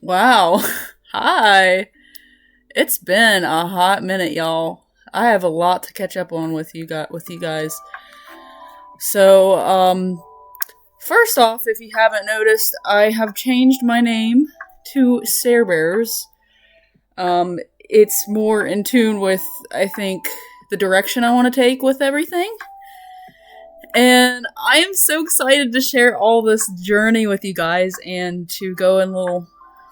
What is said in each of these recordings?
Wow. Hi. It's been a hot minute, y'all. I have a lot to catch up on with you guys. So, first off, if you haven't noticed, I have changed my name to Sare Bears. It's more in tune with, I think, the direction I want to take with everything. And I am so excited to share all this journey with you guys and to go in little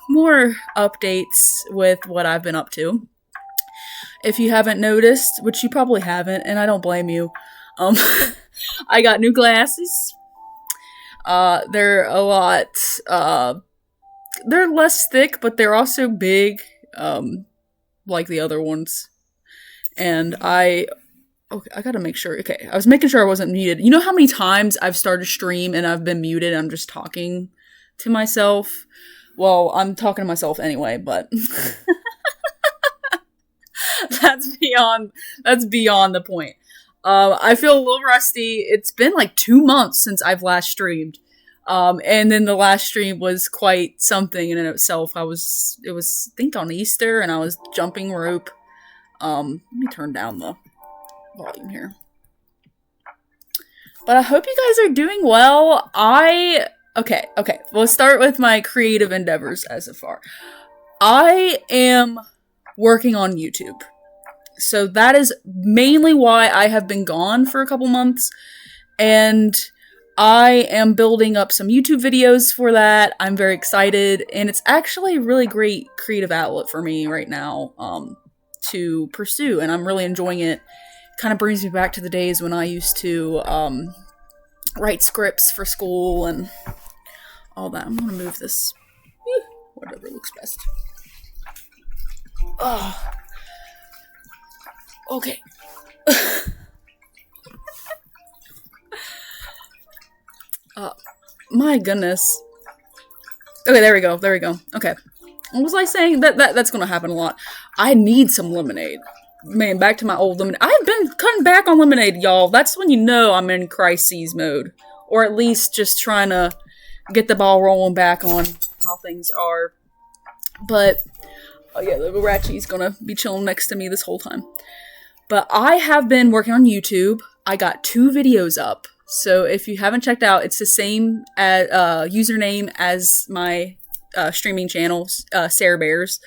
more updates with what I've been up to. If you haven't noticed, which you probably haven't, and I don't blame you, um, I got new glasses. They're a lot, uh, they're less thick, but they're also big, like the other ones. And okay, I gotta make sure. Okay, I was making sure I wasn't muted. You know how many times I've started stream and I've been muted? I'm just talking to myself. Well, I'm talking to myself anyway, but that's beyond the point. I feel a little rusty. It's been like 2 months since I've last streamed. And then the last stream was quite something in and of itself. It was, I think, on Easter, and I was jumping rope. Let me turn down the volume here. But I hope you guys are doing well. Okay. Let's start with my creative endeavors as of far. I am working on YouTube. So that is mainly why I have been gone for a couple months. And I am building up some YouTube videos for that. I'm very excited. And it's actually a really great creative outlet for me right now to pursue. And I'm really enjoying it. Kind of brings me back to the days when I used to write scripts for school and all that. I'm going to move this. Whatever looks best. Oh. Okay. My goodness. Okay, there we go. Okay. What was I saying? That's gonna happen a lot. I need some lemonade. Man, back to my old lemonade. I've been cutting back on lemonade, y'all. That's when you know I'm in crises mode. Or at least just trying to get the ball rolling back on how things are. But, oh yeah, the Ratchie's gonna be chilling next to me this whole time. But I have been working on YouTube. I got 2 videos up. So if you haven't checked out, it's the same username as my streaming channel, Sarah Bears.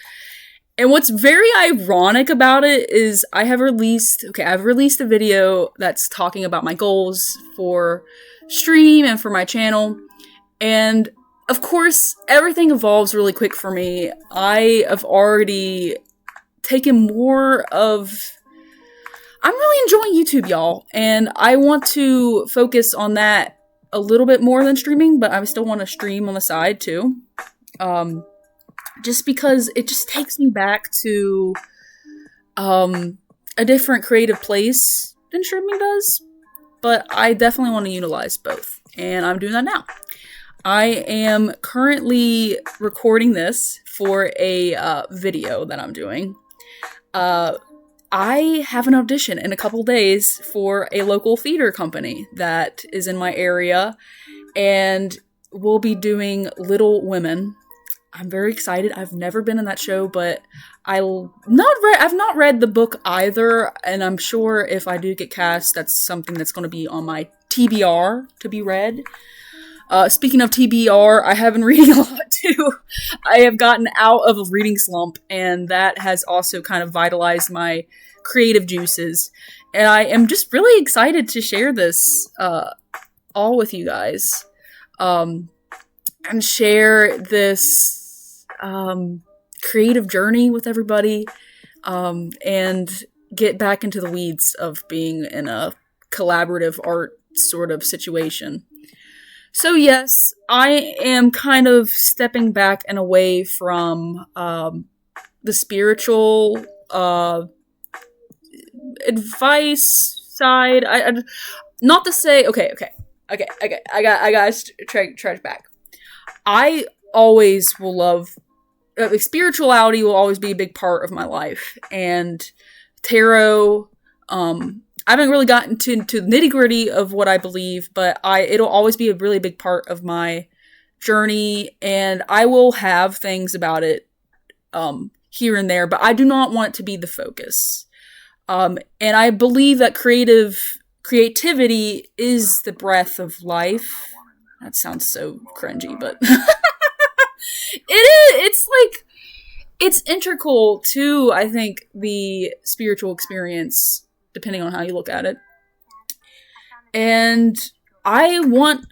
And what's very ironic about it is I've released a video that's talking about my goals for stream and for my channel. And of course, everything evolves really quick for me. I have already taken more of... I'm really enjoying YouTube, y'all, and I want to focus on that a little bit more than streaming, but I still want to stream on the side, too. Just because it just takes me back to a different creative place than streaming does, but I definitely want to utilize both, and I'm doing that now. I am currently recording this for a video that I'm doing. I have an audition in a couple days for a local theater company that is in my area, and we'll be doing Little Women. I'm very excited. I've never been in that show, but I've not read the book either, and I'm sure if I do get cast, that's something that's going to be on my TBR to be read. Speaking of TBR, I have been reading a lot too. I have gotten out of a reading slump, and that has also kind of vitalized my creative juices. And I am just really excited to share this all with you guys. And share this creative journey with everybody. And get back into the weeds of being in a collaborative art sort of situation. So yes, I am kind of stepping back and away from the spiritual advice side. Not to say okay. I got to track back. I always will love spirituality. Will always be a big part of my life, and tarot. I haven't really gotten to the nitty gritty of what I believe, but it'll always be a really big part of my journey, and I will have things about it here and there, but I do not want it to be the focus. And I believe that creativity is the breath of life. That sounds so cringy, but it's like, it's integral to, I think, the spiritual experience, depending on how you look at it. And I want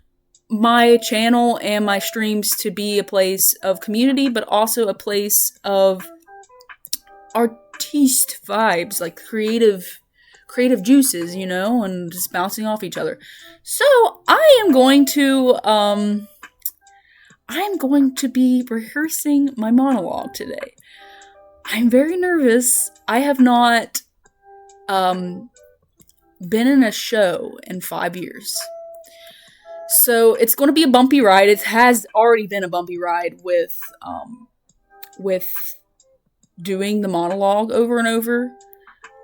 my channel and my streams to be a place of community, but also a place of artiste vibes, like creative juices, you know, and just bouncing off each other. So I am going to be rehearsing my monologue today. I'm very nervous. I have not been in a show in 5 years. So it's going to be a bumpy ride. It has already been a bumpy ride with doing the monologue over and over.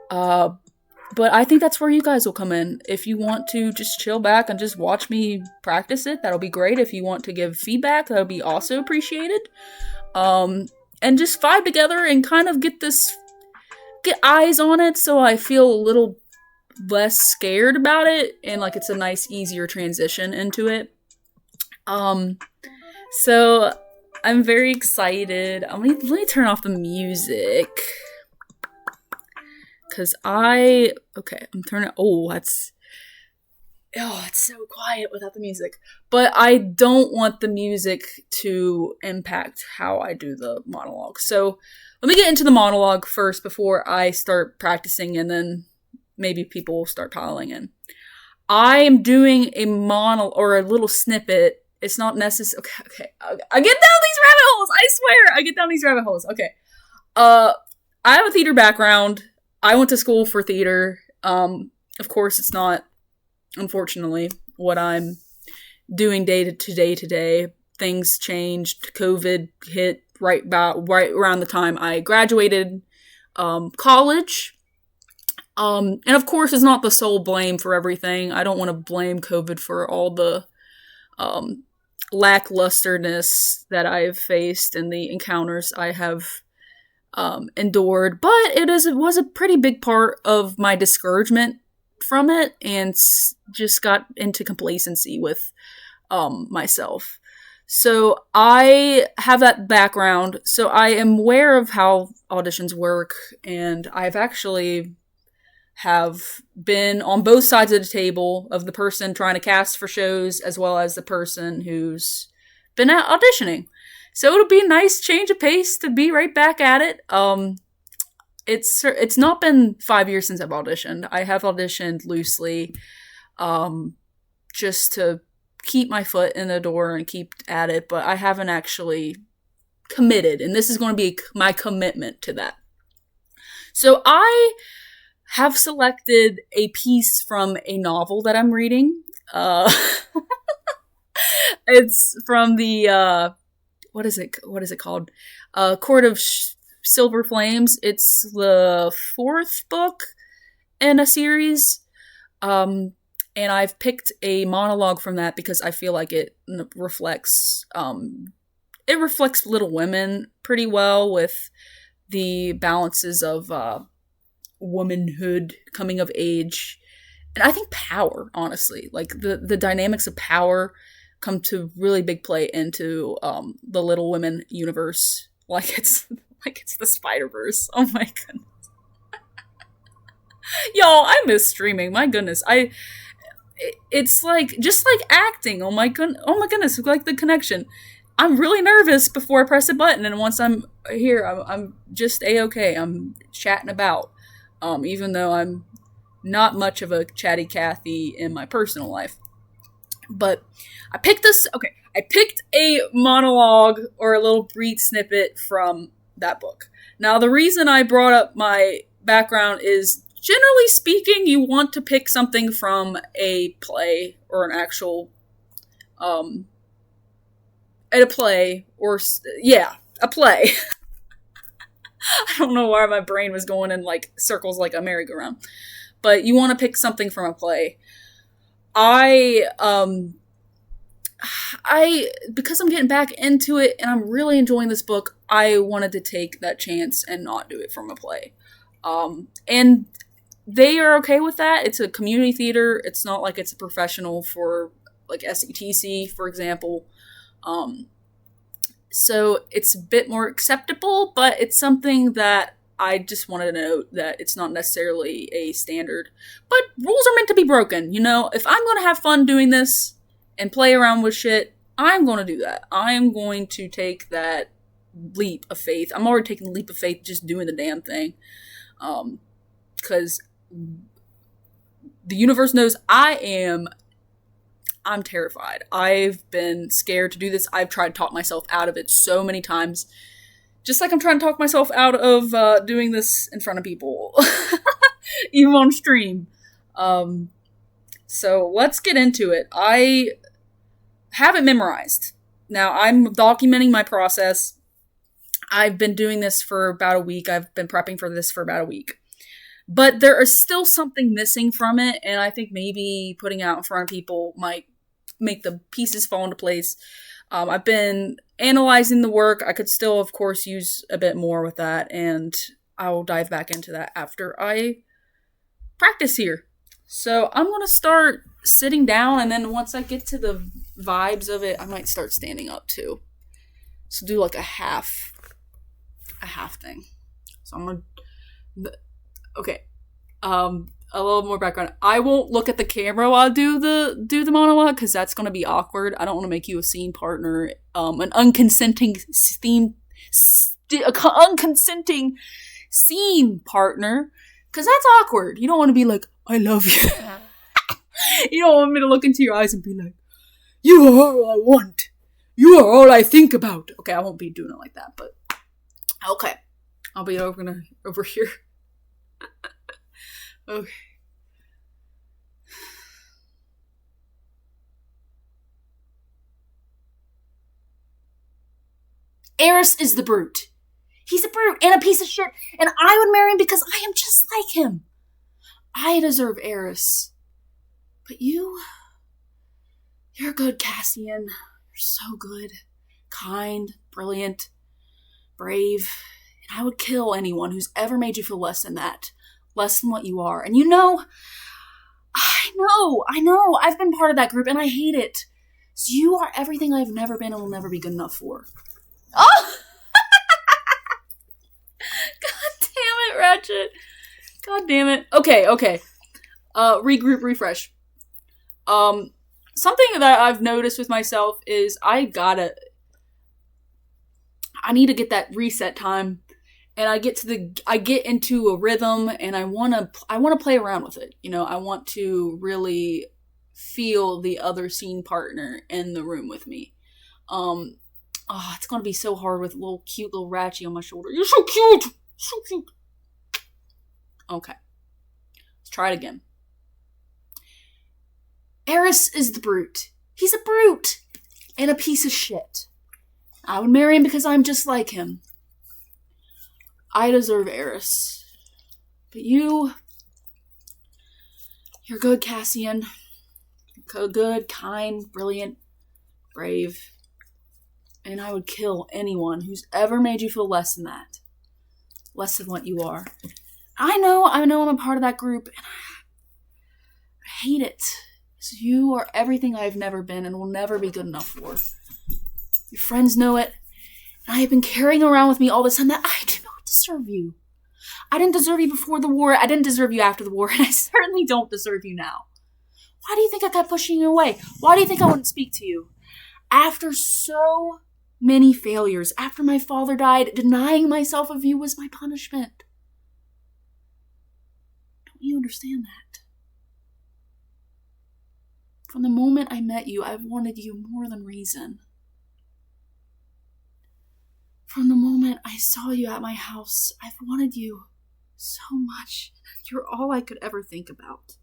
But I think that's where you guys will come in. If you want to just chill back and just watch me practice it, that'll be great. If you want to give feedback, that'll be also appreciated. And just vibe together and kind of get eyes on it, so I feel a little less scared about it, and like it's a nice, easier transition into it. So I'm very excited. Let me turn off the music. Cause I'm turning, it's so quiet without the music. But I don't want the music to impact how I do the monologue. So let me get into the monologue first before I start practicing, and then maybe people will start piling in. I am doing a or a little snippet. It's not necessary. Okay. I get down these rabbit holes. I swear, I get down these rabbit holes. Okay. I have a theater background. I went to school for theater. Of course, it's not, unfortunately, what I'm doing day to day. Things changed. COVID hit right around the time I graduated college. And of course, it's not the sole blame for everything. I don't want to blame COVID for all the lacklusterness that I've faced and the encounters I have endured, but it was a pretty big part of my discouragement from it, and just got into complacency with myself. So I have that background, so I am aware of how auditions work, and I've actually have been on both sides of the table, of the person trying to cast for shows as well as the person who's been out auditioning. So it'll be a nice change of pace to be right back at it. It's not been 5 years since I've auditioned. I have auditioned loosely, just to keep my foot in the door and keep at it, but I haven't actually committed, and this is going to be my commitment to that. So I have selected a piece from a novel that I'm reading. It's from the what is it called? Court of Silver Flames. It's the 4th book in a series. And I've picked a monologue from that because I feel like it reflects Little Women pretty well, with the balances of womanhood, coming of age, and I think power, honestly. Like the dynamics of power come to really big play into the Little Women universe, like it's the Spider-Verse. Oh my goodness. Y'all, I miss streaming. My goodness. It's like, just like acting. Oh my goodness, like the connection. I'm really nervous before I press a button, and once I'm here, I'm just a-okay. I'm chatting about, even though I'm not much of a chatty Cathy in my personal life. But I picked a monologue, or a little brief snippet from that book. Now, the reason I brought up my background is, generally speaking, you want to pick something from a play, or an actual, a play. I don't know why my brain was going in like circles like a merry-go-round. But you want to pick something from a play. I because I'm getting back into it and I'm really enjoying this book, I wanted to take that chance and not do it from a play. And they are okay with that. It's a community theater. It's not like it's a professional for like SETC, for example. So it's a bit more acceptable, but it's something that I just wanted to note that it's not necessarily a standard. But rules are meant to be broken, you know? If I'm going to have fun doing this and play around with shit, I'm going to do that. I'm going to take that leap of faith. I'm already taking the leap of faith just doing the damn thing. Because the universe knows I'm terrified. I've been scared to do this. I've tried to talk myself out of it so many times. Just like I'm trying to talk myself out of doing this in front of people. Even on stream. So let's get into it. I have it memorized. Now I'm documenting my process. I've been doing this for about a week. I've been prepping for this for about a week. But there is still something missing from it, and I think maybe putting it out in front of people might make the pieces fall into place. I've been analyzing the work. I could still, of course, use a bit more with that, and I'll dive back into that after I practice here. So I'm going to start sitting down, and then once I get to the vibes of it, I might start standing up too. So do like a half thing. So I'm going to... Okay. A little more background. I won't look at the camera while I do the monologue because that's going to be awkward. I don't want to make you a scene partner, an unconsenting scene partner, because that's awkward. You don't want to be like, I love you. You don't want me to look into your eyes and be like, you are all I want. You are all I think about. Okay, I won't be doing it like that, but okay. I'll be over here. Okay. Eris is the brute. He's a brute and a piece of shit, and I would marry him because I am just like him. I deserve Eris. But you're good, Cassian. You're so good. Kind, brilliant, brave, and I would kill anyone who's ever made you feel less than that. Less than what you are. And you know, I know, I've been part of that group and I hate it. So you are everything I've never been and will never be good enough for. Oh! God damn it, Ratchet. God damn it. Okay. Regroup, refresh. Something that I've noticed with myself is I need to get that reset time. And I get into a rhythm, and I want to play around with it. You know, I want to really feel the other scene partner in the room with me. It's gonna be so hard with cute little Ratchy on my shoulder. You're so cute, so cute. Okay, let's try it again. Eris is the brute. He's a brute and a piece of shit. I would marry him because I'm just like him. I deserve Eris. But you're good, Cassian. You're good, kind, brilliant, brave. And I would kill anyone who's ever made you feel less than that. Less than what you are. I know I'm a part of that group, and I hate it. So you are everything I've never been and will never be good enough for. Your friends know it, and I have been carrying around with me all this time that I do not deserve you. I didn't deserve you before the war, I didn't deserve you after the war, and I certainly don't deserve you now. Why do you think I kept pushing you away? Why do you think I wouldn't speak to you? After so many failures, after my father died, denying myself of you was my punishment. Don't you understand that? From the moment I met you, I've wanted you more than reason. From the moment I saw you at my house, I've wanted you so much. You're all I could ever think about.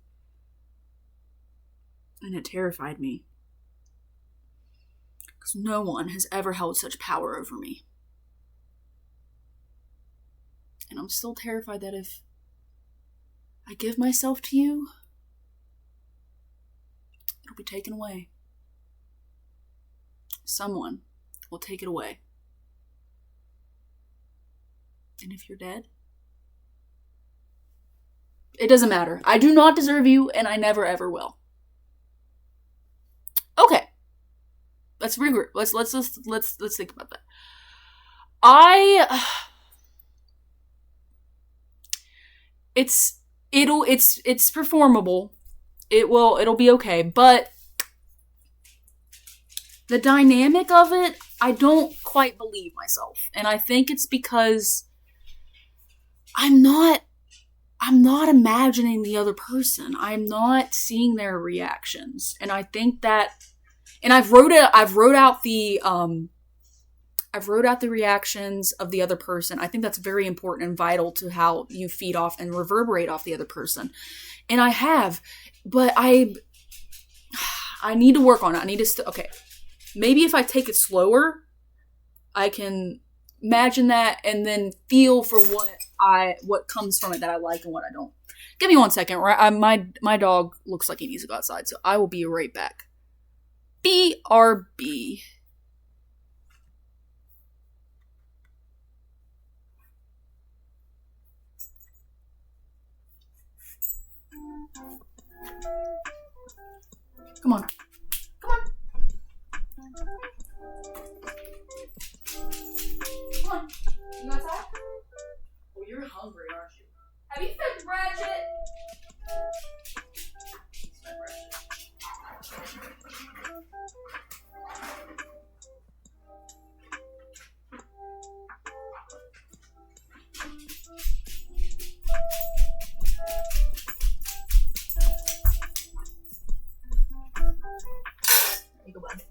And it terrified me. Because no one has ever held such power over me. And I'm still terrified that if I give myself to you, it'll be taken away. someone will take it away. And if you're dead, it doesn't matter. I do not deserve you, and I never ever will. Okay. Let's regroup. Let's think about that. It's performable. It'll be okay, but the dynamic of it, I don't quite believe myself. And I think it's because I'm not imagining the other person. I'm not seeing their reactions. And I think that, and I've wrote out the reactions of the other person. I think that's very important and vital to how you feed off and reverberate off the other person. And I have, but I need to work on it. I need to, okay. Maybe if I take it slower, I can imagine that and then feel for what comes from it that I like and what I don't. Give me 1 second. My dog looks like he needs to go outside, so I will be right back. BRB. Come on. Come on. Come on. You outside? Oh, you're hungry, aren't you? Have you fed Ratchet? Fed Ratchet. There you go, bud.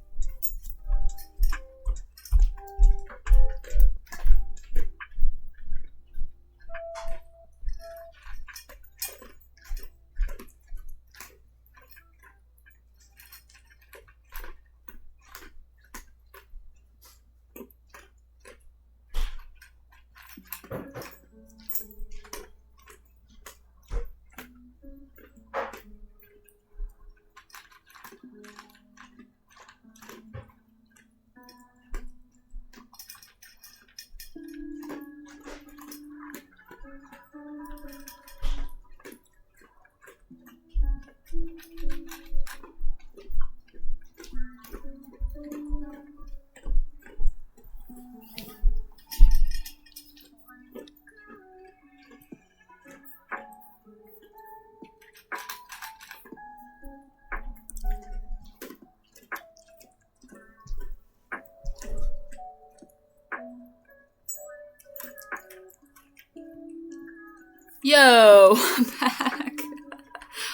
Yo, I'm back.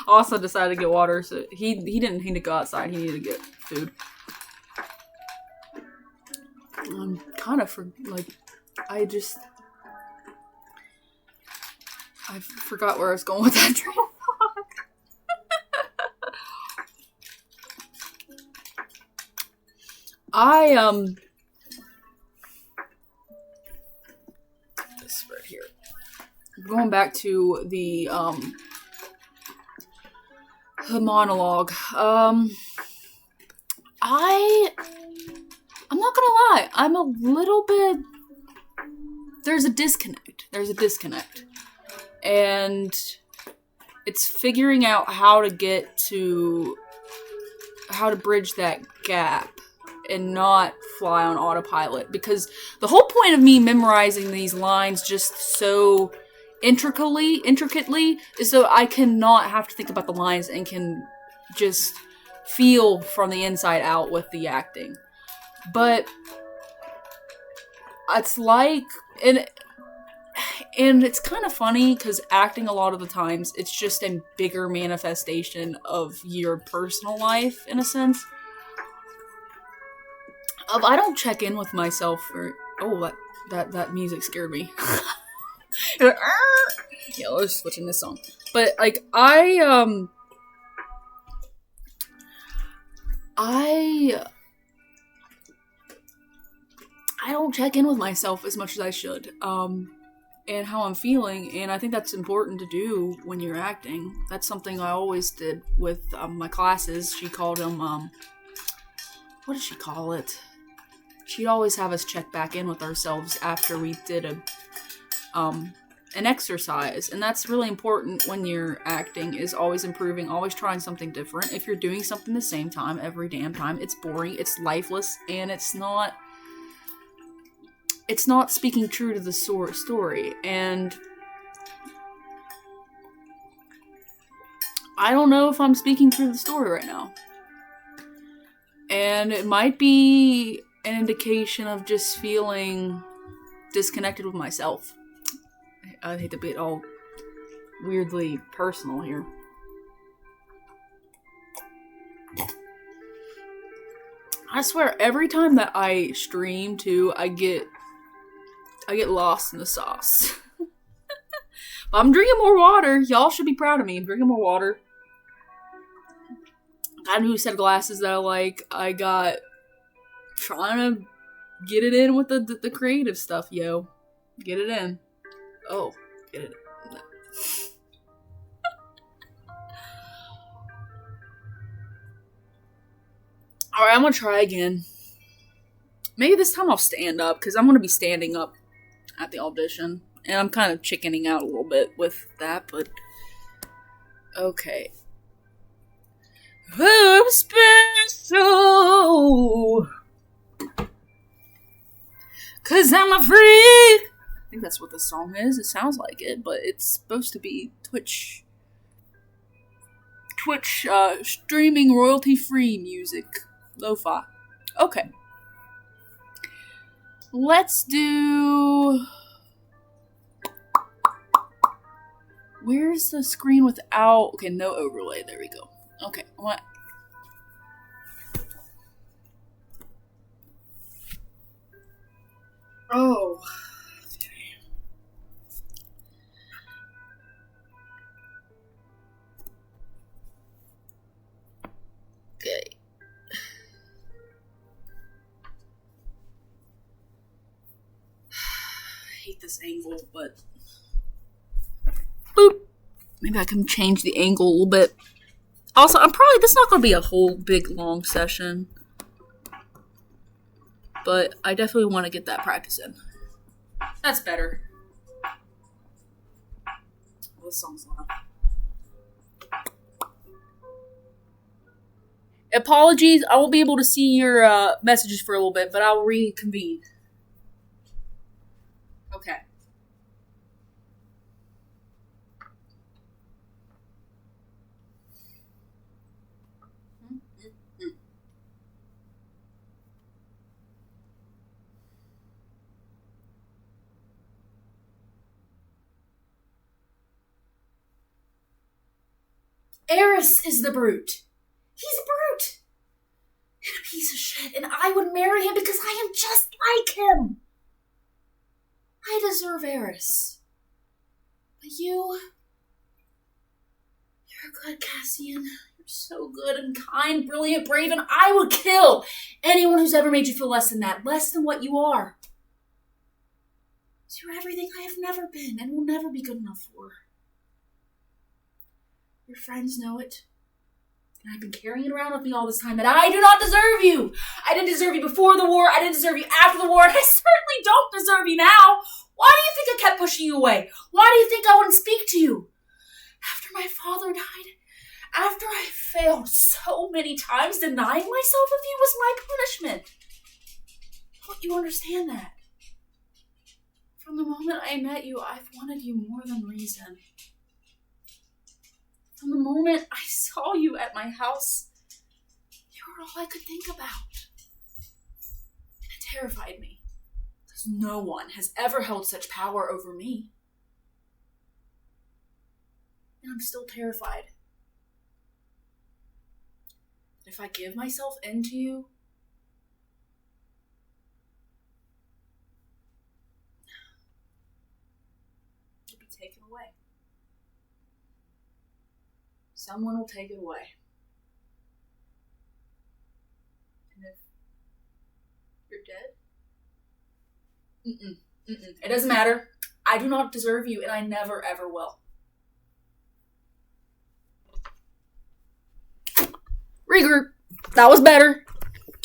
Also decided to get water, so he didn't need to go outside. He needed to get food. I'm kind of I forgot where I was going with that train of thought. This right here. Going back to the monologue. I'm not gonna lie. I'm a little bit. There's a disconnect. And it's figuring out how to bridge that gap and not fly on autopilot. Because the whole point of me memorizing these lines just so intricately is so I cannot have to think about the lines and can just feel from the inside out with the acting. But it's like, and it's kind of funny because acting a lot of the times it's just a bigger manifestation of your personal life in a sense. I don't check in with myself that music scared me. Yeah, let's switching this song. But like I don't check in with myself as much as I should. And how I'm feeling, and I think that's important to do when you're acting. That's something I always did with my classes. She called them, what did she call it? she'd always have us check back in with ourselves after we did an exercise. And that's really important when you're acting, is always improving, always trying something different. If you're doing something the same time every damn time, it's boring, it's lifeless, and it's not speaking true to the story. And I don't know if I'm speaking true to the story right now. And it might be an indication of just feeling disconnected with myself. I hate to be all weirdly personal here. I swear, every time that I stream too, I get lost in the sauce. But I'm drinking more water. Y'all should be proud of me. I'm drinking more water. Got a new set of glasses that I like. I got trying to get it in with the creative stuff, yo. Get it in. Oh, get it in. No. Alright, I'm gonna try again. Maybe this time I'll stand up, because I'm gonna be standing up at the audition. And I'm kind of chickening out a little bit with that, but okay. I'm special, 'cause I'm a freak. I think that's what the song is. It sounds like it, but it's supposed to be Twitch streaming royalty-free music. Lo-fi. Okay. Let's do... Where's the screen without... Okay, no overlay. There we go. Okay, what? Oh. Okay. I hate this angle, but... Boop! Maybe I can change the angle a little bit. Also, this is not going to be a whole big long session. But I definitely want to get that practice in. That's better. Oh, this song's loud. Apologies, I won't be able to see your messages for a little bit, but I'll reconvene. Okay. Eris is the brute. He's a brute. And a piece of shit. And I would marry him because I am just like him. I deserve Eris. But you're good, Cassian. You're so good and kind, brilliant, brave, and I would kill anyone who's ever made you feel less than that. Less than what you are. You're everything I have never been and will never be good enough for. Your friends know it. And I've been carrying it around with me all this time, and I do not deserve you! I didn't deserve you before the war, I didn't deserve you after the war, and I certainly don't deserve you now! Why do you think I kept pushing you away? Why do you think I wouldn't speak to you? After my father died, after I failed so many times, denying myself of you was my punishment. Don't you understand that? From the moment I met you, I've wanted you more than reason. From the moment I saw you at my house, you were all I could think about. And it terrified me, because no one has ever held such power over me. And I'm still terrified. If I give myself into you, it'll be taken away. Someone will take it away. And if you're dead? It doesn't matter. I do not deserve you, and I never, ever will. Regroup. That was better.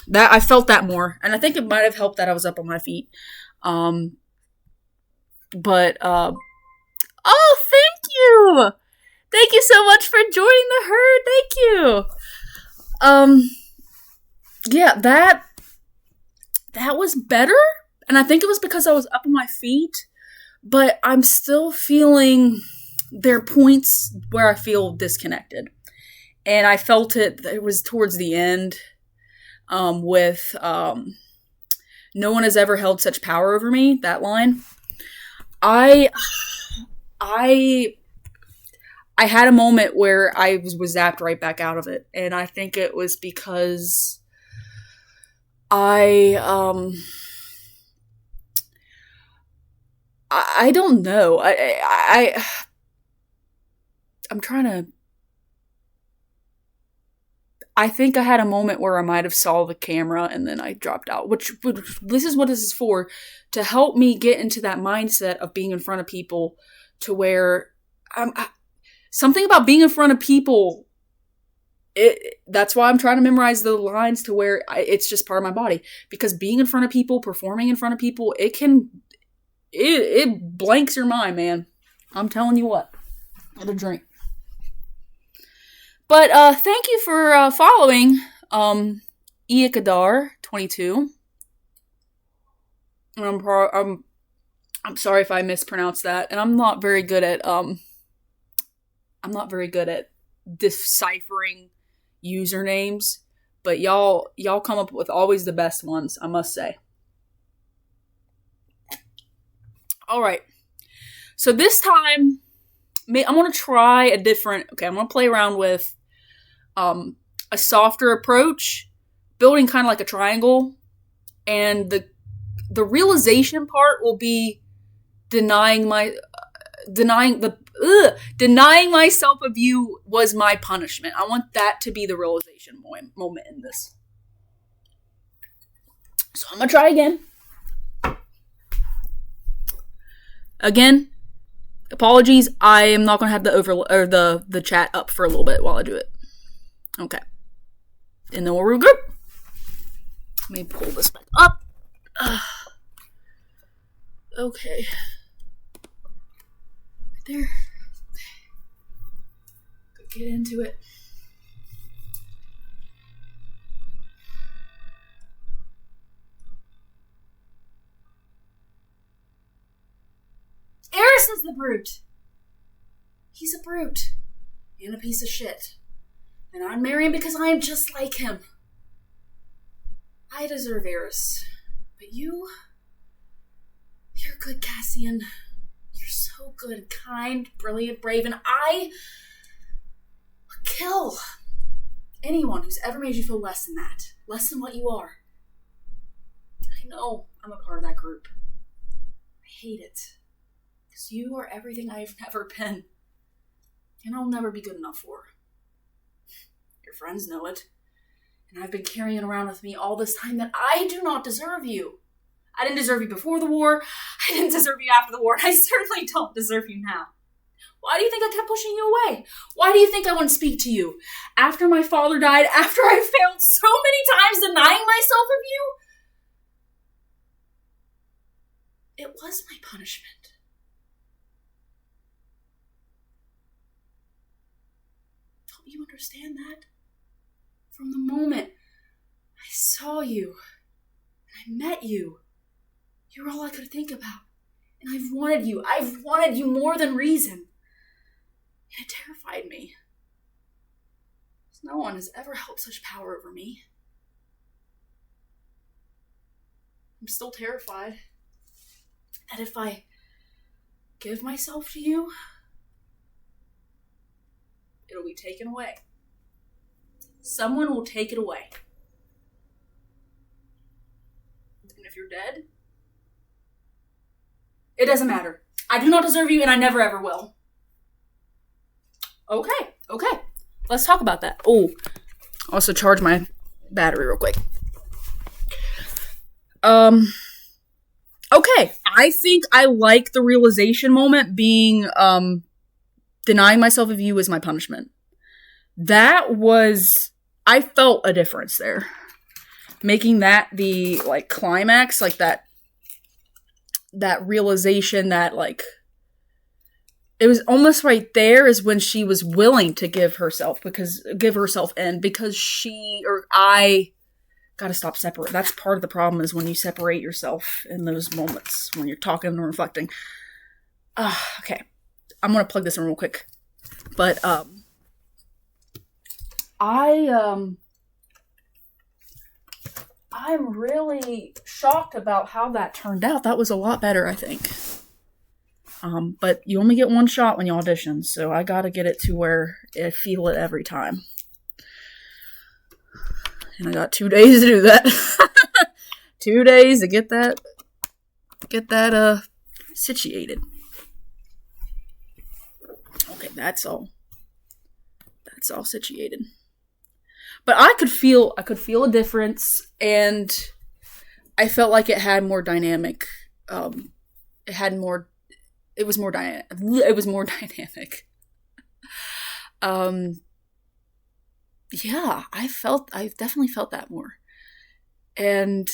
That I felt that more, and I think it might have helped that I was up on my feet. Um, but oh, thank you so much for joining the herd. Thank you. Yeah, that was better, and I think it was because I was up on my feet. But I'm still feeling there are points where I feel disconnected, and I felt it. It was towards the end. With no one has ever held such power over me, that line. I had a moment where I was zapped right back out of it, and I think it was because I don't know. I'm trying to. I think I had a moment where I might have saw the camera and then I dropped out, which this is what this is for, to help me get into that mindset of being in front of people, to where something about being in front of people, that's why I'm trying to memorize the lines to where it's just part of my body, because being in front of people, performing in front of people, it blanks your mind, man. I'm telling you what. Get a drink. But thank you for following Iakadar22. I'm sorry if I mispronounced that, and I'm not very good at deciphering usernames, but y'all come up with always the best ones, I must say. All right. So this time I'm going to try a different, I'm going to play around with a softer approach, building kind of like a triangle, and the realization part will be denying myself of you was my punishment. I want that to be the realization moment in this. So I'm going to try again. Again, apologies, I am not going to have the chat up for a little bit while I do it. Okay. And then we'll regroup. Let me pull this back up. Okay. Right there. Okay. Get into it. Eris is the brute. He's a brute. And a piece of shit. And I'm marrying because I am just like him. I deserve Eris. But you're good, Cassian. You're so good, kind, brilliant, brave, and I would kill anyone who's ever made you feel less than that. Less than what you are. I know I'm a part of that group. I hate it. Because you are everything I've never been. And I'll never be good enough for. Your friends know it. And I've been carrying around with me all this time that I do not deserve you. I didn't deserve you before the war. I didn't deserve you after the war. And I certainly don't deserve you now. Why do you think I kept pushing you away? Why do you think I wouldn't speak to you? After my father died, after I failed so many times denying myself of you? It was my punishment. Don't you understand that? From the moment I saw you and I met you, you were all I could think about. And I've wanted you. I've wanted you more than reason. And it terrified me. No one has ever held such power over me. I'm still terrified that if I give myself to you, it'll be taken away. Someone will take it away. And if you're dead, it doesn't matter. I do not deserve you and I never ever will. Okay. Let's talk about that. Oh, also charge my battery real quick. Okay. I think I like the realization moment being, denying myself of you as my punishment. I felt a difference there. making that the, like, climax, like, that realization that, like, it was almost right there is when she was willing to give herself in, because I gotta stop separate. That's part of the problem, is when you separate yourself in those moments when you're talking and reflecting. Okay. I'm gonna plug this in real quick. But, I'm really shocked about how that turned out. That was a lot better, I think. But you only get one shot when you audition, so I gotta get it to where I feel it every time. And I got 2 days to do that. 2 days to get that situated. Okay, that's all situated. But I could feel a difference, and I felt like it had more dynamic. It was more dynamic. Yeah, I definitely felt that more. And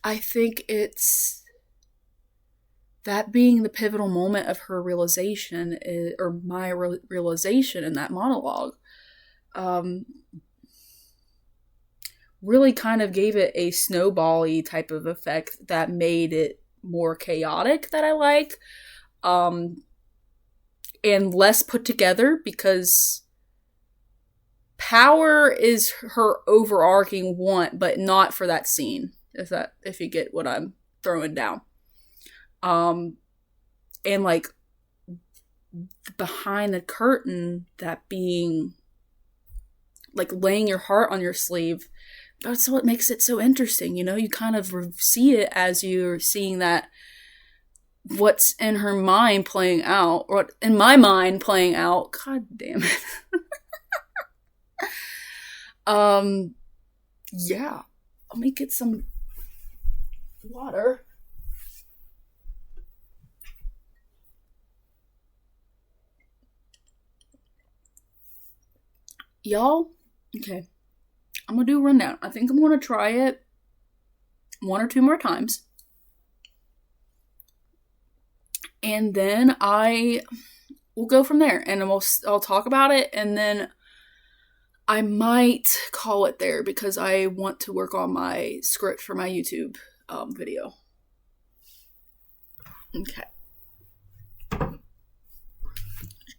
I think it's that being the pivotal moment of her realization, or my realization in that monologue, really kind of gave it a snowball-y type of effect that made it more chaotic, that I like, and less put together, because power is her overarching want, but not for that scene, if you get what I'm throwing down. And, like, behind the curtain, that being, like, laying your heart on your sleeve, that's what makes it so interesting, you know? You kind of see it as you're seeing that, what's in her mind playing out, or in my mind playing out. God damn it. Yeah. Let me get some water. Y'all, okay. I'm gonna do a rundown. I think I'm gonna try it 1 or 2 more times. And then we'll go from there, and I'll talk about it, and then I might call it there, because I want to work on my script for my YouTube video. Okay. Let's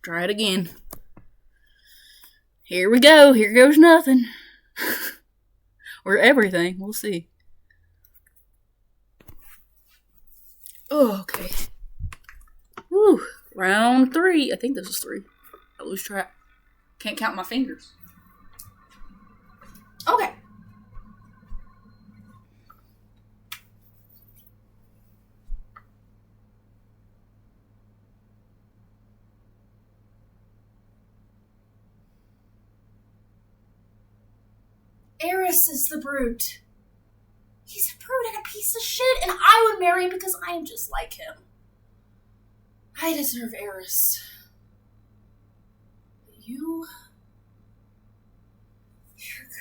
try it again. Here we go. Here goes nothing. Or everything. We'll see. Oh, okay. Woo. Round 3. I think this is 3. I lose track. Can't count my fingers. Okay. Eris is the brute. He's a brute and a piece of shit, and I would marry him because I am just like him. I deserve Eris. But you're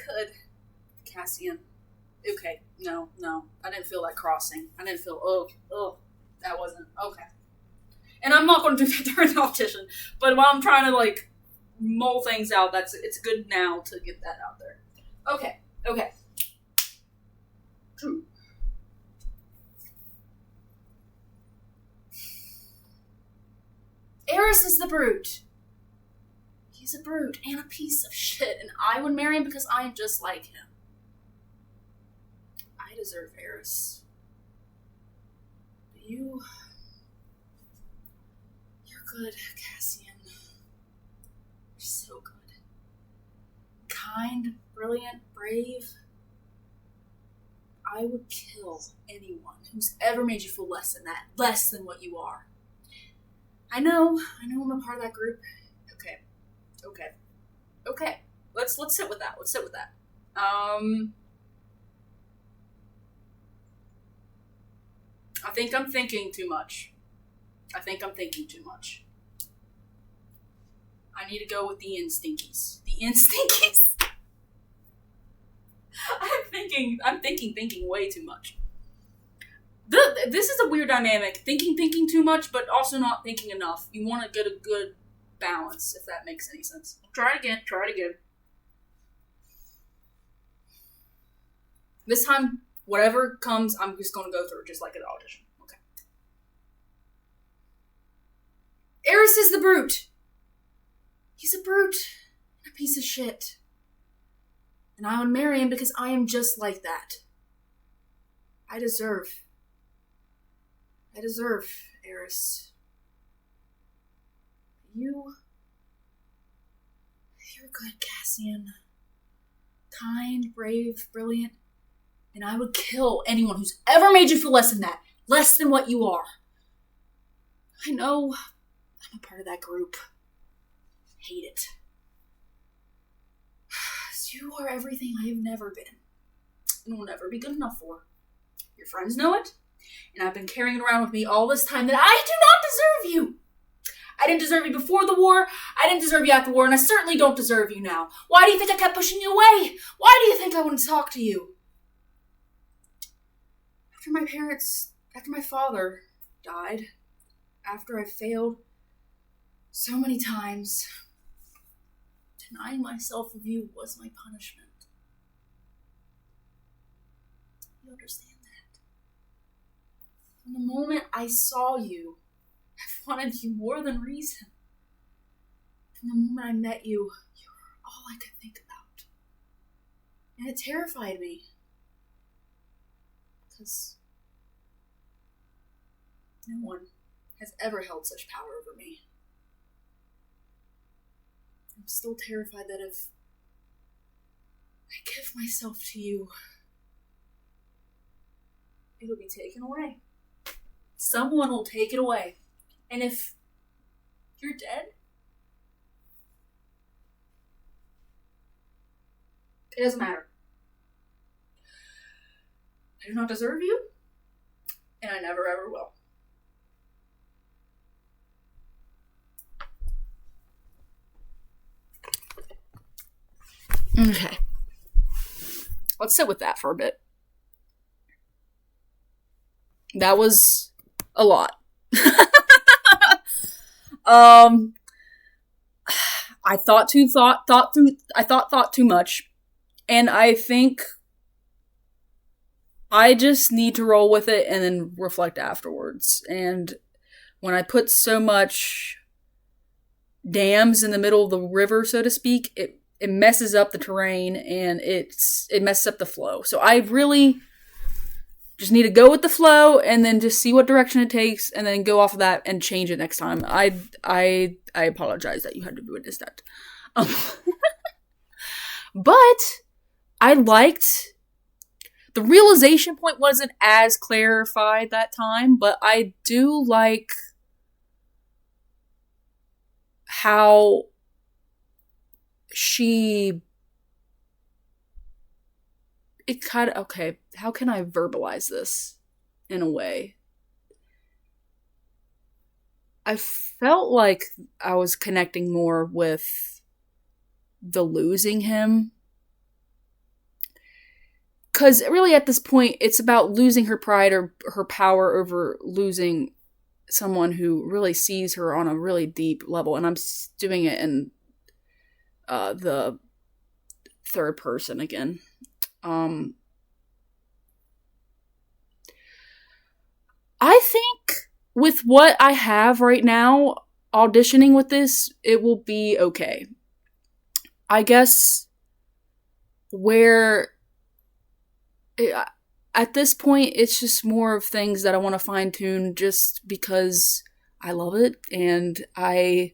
good, Cassian. Okay, no. I didn't feel like crossing. I didn't feel, that wasn't, okay. And I'm not going to do that during the audition, but while I'm trying to, like, mull things out, it's good now to get that out there. Okay. True. Eris is the brute. He's a brute and a piece of shit, and I would marry him because I am just like him. I deserve Eris. But you're good, Cassian. You're so good. Kind, brilliant, brave. I would kill anyone who's ever made you feel less than what you are. I know I'm a part of that group. Okay. Let's sit with that. I think I'm thinking too much. I need to go with the instinkies. I'm thinking way too much. This is a weird dynamic. Thinking too much, but also not thinking enough. You want to get a good balance, if that makes any sense. Try it again. This time, whatever comes, I'm just going to go through, just like an audition. Okay. Eris is the brute. He's a brute. A piece of shit. And I would marry him because I am just like that. I deserve, Eris. You're good, Cassian. Kind, brave, brilliant. And I would kill anyone who's ever made you feel less than that. Less than what you are. I know I'm a part of that group. Hate it. You are everything I have never been. And will never be good enough for. Your friends know it. And I've been carrying it around with me all this time that I do not deserve you. I didn't deserve you before the war. I didn't deserve you after the war. And I certainly don't deserve you now. Why do you think I kept pushing you away? Why do you think I wouldn't talk to you? After my father died, after I failed so many times, denying myself of you was my punishment. You understand that? From the moment I saw you, I wanted you more than reason. From the moment I met you, you were all I could think about. And it terrified me. Because no one has ever held such power over me. I'm still terrified that if I give myself to you, it'll be taken away. Someone will take it away. And if you're dead, it doesn't matter. I do not deserve you, and I never ever will. Okay. Let's sit with that for a bit. That was a lot. I thought too much, and I think I just need to roll with it and then reflect afterwards. And when I put so much dams in the middle of the river, so to speak, it messes up the terrain and it messes up the flow. So I really just need to go with the flow and then just see what direction it takes and then go off of that and change it next time. I apologize that you had to witness that. But I liked the realization point wasn't as clarified that time, but I do like how okay, how can I verbalize this in a way? I felt like I was connecting more with the losing him. Because really at this point, it's about losing her pride or her power over losing someone who really sees her on a really deep level. And I'm doing it in the third person again. I think with what I have right now, auditioning with this, it will be okay. I guess at this point, it's just more of things that I want to fine tune just because I love it and I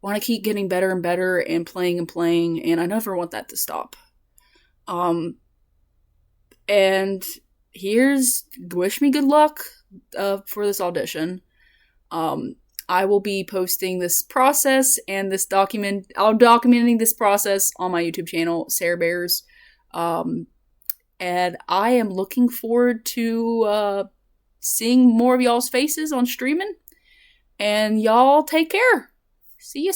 want to keep getting better and better and playing, and I never want that to stop. And wish me good luck for this audition. I will be posting this process and documenting this process on my YouTube channel, Sarah Bears. And I am looking forward to seeing more of y'all's faces on streaming. And y'all take care. See ya.